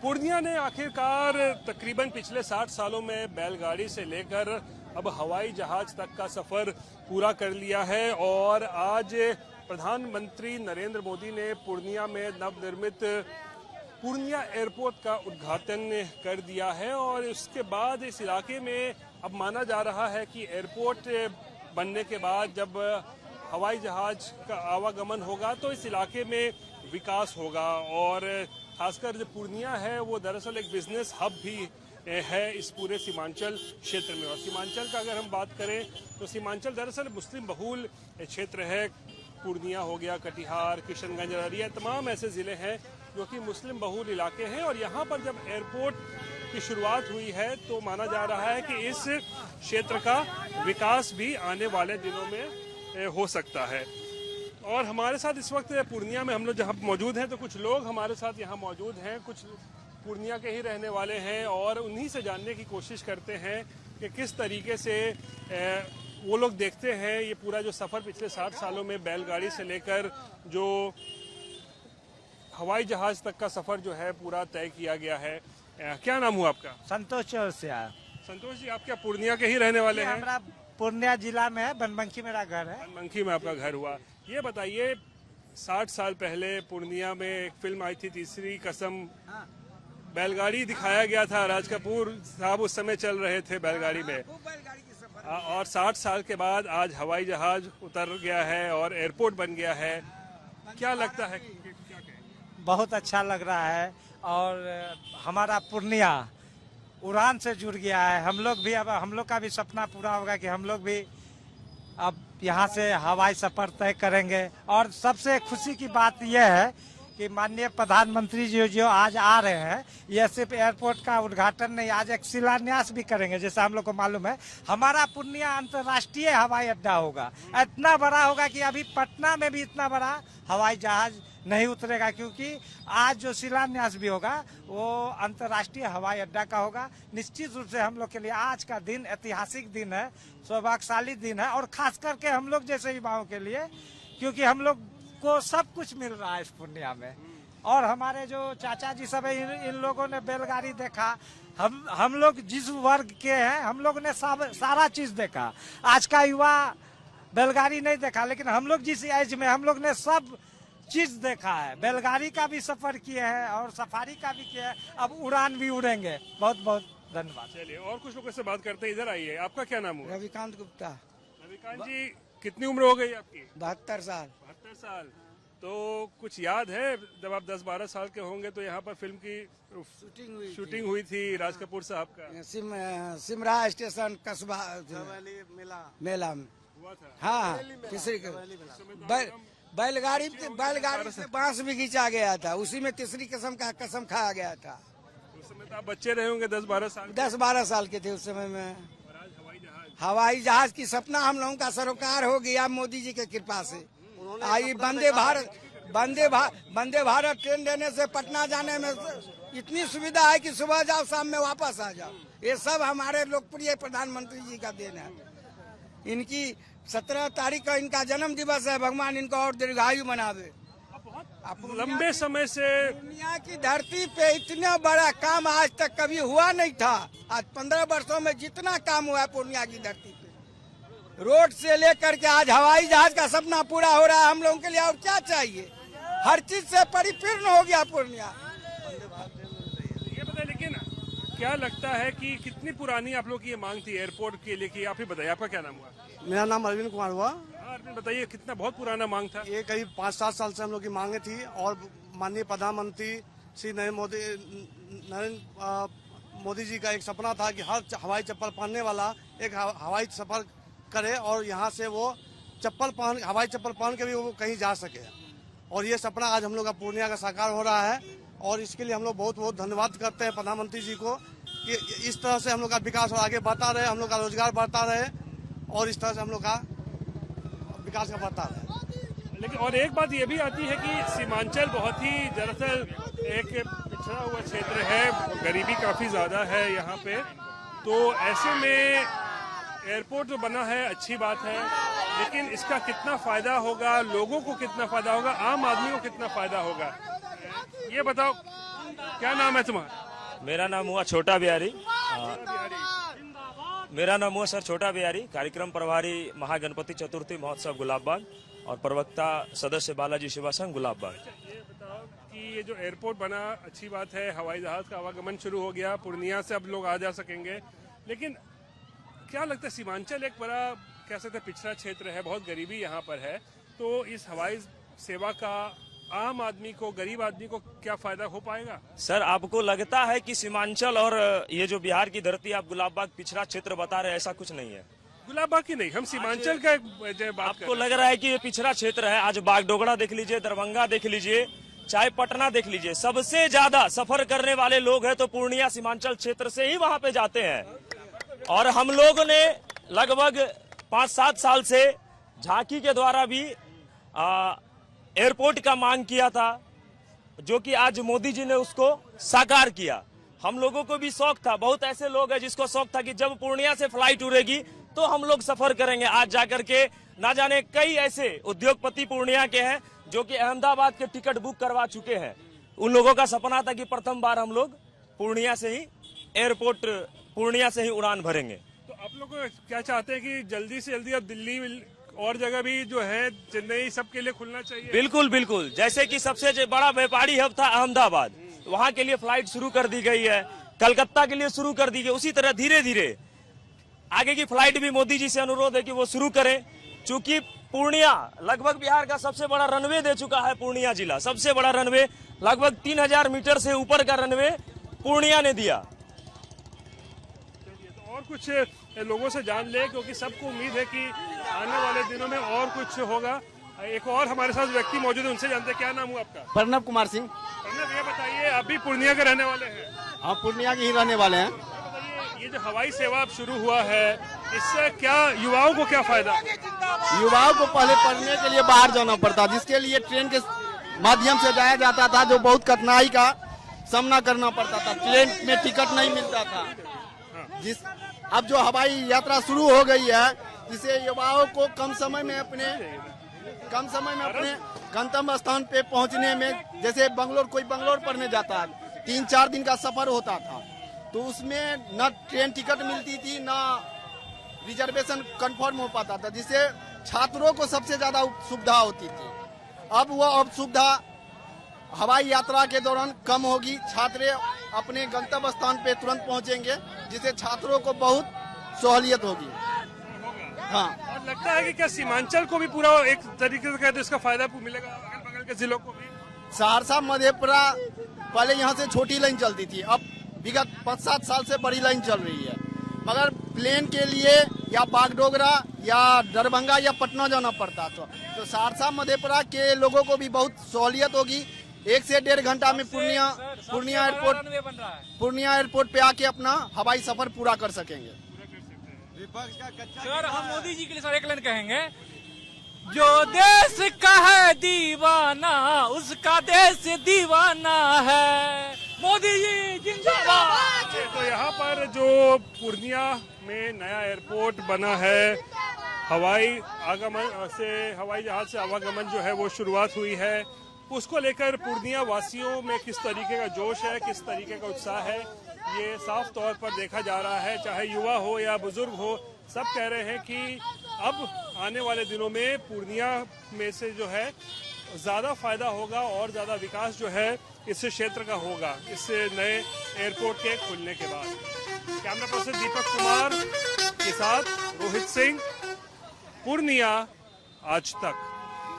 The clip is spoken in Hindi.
पूर्णिया ने आखिरकार तकरीबन पिछले 60 सालों में बैलगाड़ी से लेकर अब हवाई जहाज तक का सफर पूरा कर लिया है और आज प्रधानमंत्री नरेंद्र मोदी ने पूर्णिया में नवनिर्मित पूर्णिया एयरपोर्ट का उद्घाटन कर दिया है और उसके बाद इस इलाके में अब माना जा रहा है कि एयरपोर्ट बनने के बाद जब हवाई जहाज का आवागमन होगा तो इस इलाके में विकास होगा और खासकर जो पूर्णिया है वो दरअसल एक बिजनेस हब भी है इस पूरे सीमांचल क्षेत्र में। और सीमांचल का अगर हम बात करें तो सीमांचल दरअसल मुस्लिम बहुल क्षेत्र है। पूर्णिया हो गया, कटिहार, किशनगंज, अररिया, तमाम ऐसे ज़िले हैं जो कि मुस्लिम बहुल इलाके हैं और यहाँ पर जब एयरपोर्ट की शुरुआत हुई है तो माना जा रहा है कि इस क्षेत्र का विकास भी आने वाले दिनों में हो सकता है। और हमारे साथ इस वक्त पूर्णिया में हम लोग जहाँ मौजूद हैं तो कुछ लोग हमारे साथ यहाँ मौजूद हैं, कुछ पूर्णिया के ही रहने वाले हैं और उन्हीं से जानने की कोशिश करते हैं कि किस तरीके से वो लोग देखते हैं ये पूरा जो सफ़र पिछले 60 सालों में बैलगाड़ी से लेकर जो हवाई जहाज तक का सफ़र जो है पूरा तय किया गया है। क्या नाम हुआ आपका? संतोष चौरसिया। संतोष जी, आप क्या पूर्णिया के ही रहने वाले हैं? हमारा पूर्णिया जिला में है, बनमनखी मेरा घर है। बनमनखी में आपका घर हुआ। ये बताइए 60 साल पहले पूर्णिया में एक फिल्म आई थी तीसरी कसम, बैलगाड़ी दिखाया गया था, राज कपूर साहब उस समय चल रहे थे बैलगाड़ी में और 60 साल के बाद आज हवाई जहाज उतर गया है और एयरपोर्ट बन गया है। क्या लगता है? क्या कहें? बहुत अच्छा लग रहा है और हमारा पूर्णिया उड़ान से जुड़ गया है। हम लोग भी अब हम लोग का भी सपना पूरा होगा कि हम लोग भी अब यहाँ से हवाई सफर तय करेंगे। और सबसे खुशी की बात यह है कि माननीय प्रधानमंत्री जी जो आज आ रहे हैं, यह सिर्फ एयरपोर्ट का उद्घाटन नहीं, आज एक शिलान्यास भी करेंगे। जैसा हम लोग को मालूम है हमारा पूर्णिया अंतर्राष्ट्रीय हवाई अड्डा होगा, इतना बड़ा होगा कि अभी पटना में भी इतना बड़ा हवाई जहाज नहीं उतरेगा, क्योंकि आज जो शिलान्यास भी होगा वो अंतर्राष्ट्रीय हवाई अड्डा का होगा। निश्चित रूप से हम लोग के लिए आज का दिन ऐतिहासिक दिन है, सौभाग्यशाली दिन है और खास करके हम लोग जैसे युवाओं के लिए, क्योंकि हम लोग को सब कुछ मिल रहा है इस पूर्णिया में। और हमारे जो चाचा जी सब है इन लोगों ने बैलगाड़ी देखा, हम लोग जिस वर्ग के हैं हम लोग ने सारा चीज देखा। आज का युवा बैलगाड़ी नहीं देखा, लेकिन हम लोग जिस एज में हम लोग ने सब चीज देखा है। बैलगाड़ी का भी सफर किए हैं और सफारी का भी किया है, अब उड़ान भी उड़ेंगे। बहुत बहुत धन्यवाद। चलिए और कुछ लोगों से बात करते हैं। इधर आइए, आपका क्या नाम हुआ? रविकांत गुप्ता। रविकांत जी, कितनी उम्र हो गई आपकी? 72 साल। 72 साल। तो कुछ याद है जब आप 10-12 साल के होंगे तो यहाँ पर फिल्म की शूटिंग हुई थी राज कपूर साहब का? सिमरा स्टेशन कस्बा मेला में हुआ था। हाँ, तीसरी बैलगाड़ी से बांस भी खींचा गया था, उसी में तीसरी कसम खाया गया था। उस समय तो आप बच्चे रहे होंगे 10-12 साल। 10-12 साल के थे उस समय में। हवाई जहाज की सपना हम लोगों का सरोकार हो गया मोदी जी के कृपा से। आई वंदे भारत ट्रेन देने से पटना जाने में इतनी सुविधा है कि सुबह जाओ शाम में वापस आ जाओ। ये सब हमारे लोकप्रिय प्रधानमंत्री जी का देन है। इनकी 17 तारीख का इनका जन्म दिवस है, भगवान इनको और दीर्घायु बनावे। लंबे समय से दुनिया की धरती पे इतना बड़ा काम आज तक कभी हुआ नहीं था। आज 15 वर्षों में जितना काम हुआ है पूर्णिया की धरती पे, रोड से लेकर के आज हवाई जहाज का सपना पूरा हो रहा है हम लोगों के लिए। और क्या चाहिए? हर चीज से परिपूर्ण हो गया पूर्णिया। ये बताइए, लेकिन क्या लगता है कि कितनी पुरानी आप लोग की ये मांग थी एयरपोर्ट के लिए? कि आप ही बताइए, आपका क्या नाम हुआ? मेरा नाम अरविंद कुमार हुआ। अरविंद, बताइए कितना बहुत पुराना मांग था? ये करीब 5-7 साल से हम लोग की मांगे थी और माननीय प्रधानमंत्री श्री नरेंद्र मोदी जी का एक सपना था कि हर हवाई चप्पल पहनने वाला एक हवाई सफर करे और यहाँ से वो हवाई चप्पल पहन के भी वो कहीं जा सके। और ये सपना आज हम लोग का पूर्णिया का साकार हो रहा है और इसके लिए हम लोग बहुत बहुत धन्यवाद करते हैं प्रधानमंत्री जी को कि इस तरह से हम लोग का विकास और आगे बढ़ता रहे, हम लोग का रोजगार बढ़ता रहे और इस तरह से हम लोग का विकास का बढ़ता रहे। लेकिन और एक बात ये भी आती है कि सीमांचल बहुत ही दरअसल एक पिछड़ा हुआ क्षेत्र है, गरीबी काफी ज्यादा है यहाँ पे। तो ऐसे में एयरपोर्ट जो बना है अच्छी बात है, लेकिन इसका कितना फायदा होगा, लोगों को कितना फायदा होगा, आम आदमी को कितना फायदा होगा, ये बताओ। क्या नाम है तुम्हारा? मेरा नाम हुआ छोटा बिहारी। मेरा नाम हुआ सर छोटा बिहारी, कार्यक्रम प्रभारी महागणपति चतुर्थी महोत्सव गुलाबबाग और प्रवक्ता सदस्य बालाजी शिवा संघ गुलाबबाग। ये बताओ कि ये जो एयरपोर्ट बना अच्छी बात है, हवाई जहाज का आवागमन शुरू हो गया, पूर्णिया से अब लोग आ जा सकेंगे, लेकिन क्या लगता है सीमांचल एक बड़ा कह सकते हैं पिछड़ा क्षेत्र है, बहुत गरीबी यहाँ पर है, तो इस हवाई सेवा का आम आदमी को, गरीब आदमी को क्या फायदा हो पाएगा? सर आपको लगता है कि सीमांचल और ये जो बिहार की धरती आप गुलाबबाग पिछड़ा क्षेत्र बता रहे हैं, ऐसा कुछ नहीं है। गुलाबबाग की नहीं, हम सीमांचल का बात आपको लग रहा है कि ये पिछड़ा क्षेत्र है। आज बागडोगरा देख लीजिए, दरभंगा देख लीजिए, चाहे पटना देख लीजिए, सबसे ज्यादा सफर करने वाले लोग हैं तो पूर्णिया सीमांचल क्षेत्र से ही वहां पे जाते हैं। और हम लोगों ने लगभग 5-7 साल से झांकी के द्वारा भी एयरपोर्ट का मांग किया था, जो कि आज मोदी जी ने उसको साकार किया। हम लोगों को भी शौक था, बहुत ऐसे लोग हैं जिसको शौक था कि जब पूर्णिया से फ्लाइट उड़ेगी तो हम लोग सफर करेंगे। आज जाकर के ना जाने कई ऐसे उद्योगपति पूर्णिया के हैं जो कि अहमदाबाद के टिकट बुक करवा चुके हैं। उन लोगों का सपना था कि प्रथम बार हम लोग पूर्णिया से ही एयरपोर्ट, पूर्णिया से ही उड़ान भरेंगे। तो आप लोग क्या चाहते हैं कि जल्दी से जल्दी अब दिल्ली और जगह भी जो है, चेन्नई, सबके लिए खुलना चाहिए? बिल्कुल बिल्कुल, जैसे कि सबसे बड़ा व्यापारी हब था अहमदाबाद, वहाँ के लिए फ्लाइट शुरू कर दी गई है, कलकत्ता के लिए शुरू कर दी गई। उसी तरह धीरे धीरे आगे की फ्लाइट भी मोदी जी से अनुरोध है कि वो शुरू करें, चूंकि पूर्णिया लगभग बिहार का सबसे बड़ा रनवे दे चुका है। पूर्णिया जिला सबसे बड़ा रनवे, लगभग 3000 मीटर से ऊपर का रनवे पूर्णिया ने दिया। तो और कुछ लोगों से जान ले, क्योंकि सबको उम्मीद है कि आने वाले दिनों में और कुछ होगा। एक और हमारे साथ व्यक्ति मौजूद है, उनसे जानते हैं। क्या नाम हुआ आपका? प्रणव कुमार सिंह। प्रणव, ये बताइए, आप भी पूर्णिया के रहने वाले हैं? आप पूर्णिया के ही रहने वाले हैं। बताइए, ये जो हवाई सेवा अब शुरू हुआ है, इससे क्या युवाओं को क्या फायदा? युवाओं को पहले पढ़ने के लिए बाहर जाना पड़ता, जिसके लिए ट्रेन के माध्यम से जाया जाता था, जो बहुत कठिनाई का सामना करना पड़ता था। ट्रेन में टिकट नहीं मिलता था। अब जो हवाई यात्रा शुरू हो गई है, जिससे युवाओं को कम समय में अपने गंतव्य स्थान पे पहुंचने में, जैसे कोई बंगलोर पढ़ने जाता है, 3-4 दिन का सफर होता था, तो उसमें न ट्रेन टिकट मिलती थी, न रिजर्वेशन कंफर्म हो पाता था, जिससे छात्रों को सबसे ज्यादा सुविधा होती थी। अब सुविधा हवाई यात्रा के दौरान कम होगी, छात्र अपने गंतव्य स्थान पे तुरंत पहुंचेंगे, जिससे छात्रों को बहुत सहूलियत होगी। हाँ, और लगता है कि क्या सीमांचल को भी पूरा एक तरीके से कहते इसका फायदा मिलेगा, अगल बगल के जिलों को भी? सहरसा मधेपुरा पहले यहाँ से छोटी लाइन चलती थी, अब विगत 5-7 साल से बड़ी लाइन चल रही है। मगर प्लेन के लिए या बागडोगरा या दरभंगा या पटना जाना पड़ता, तो सहरसा मधेपुरा के लोगों को भी बहुत सहूलियत होगी। 1 से 1.5 घंटा में पूर्णिया एयरपोर्ट पे आके अपना हवाई सफर पूरा कर सकेंगे। सर, हम मोदी जी के लिए सर एक लाइन कहेंगे, जो देश का है दीवाना उसका देश दीवाना है, मोदी जी जिंदाबाद। तो यहाँ पर जो पूर्णिया में नया एयरपोर्ट बना है, हवाई जहाज से आवागमन जो है वो शुरुआत हुई है, उसको लेकर पूर्णिया वासियों में किस तरीके का जोश है, किस तरीके का उत्साह है, ये साफ तौर पर देखा जा रहा है। चाहे युवा हो या बुजुर्ग हो, सब कह रहे हैं कि अब आने वाले दिनों में पूर्णिया में से जो है ज्यादा फायदा होगा और ज्यादा विकास जो है इस क्षेत्र का होगा इस नए एयरपोर्ट के खुलने के बाद। कैमरा पर्सन दीपक कुमार के साथ रोहित सिंह, पूर्णिया आज तक।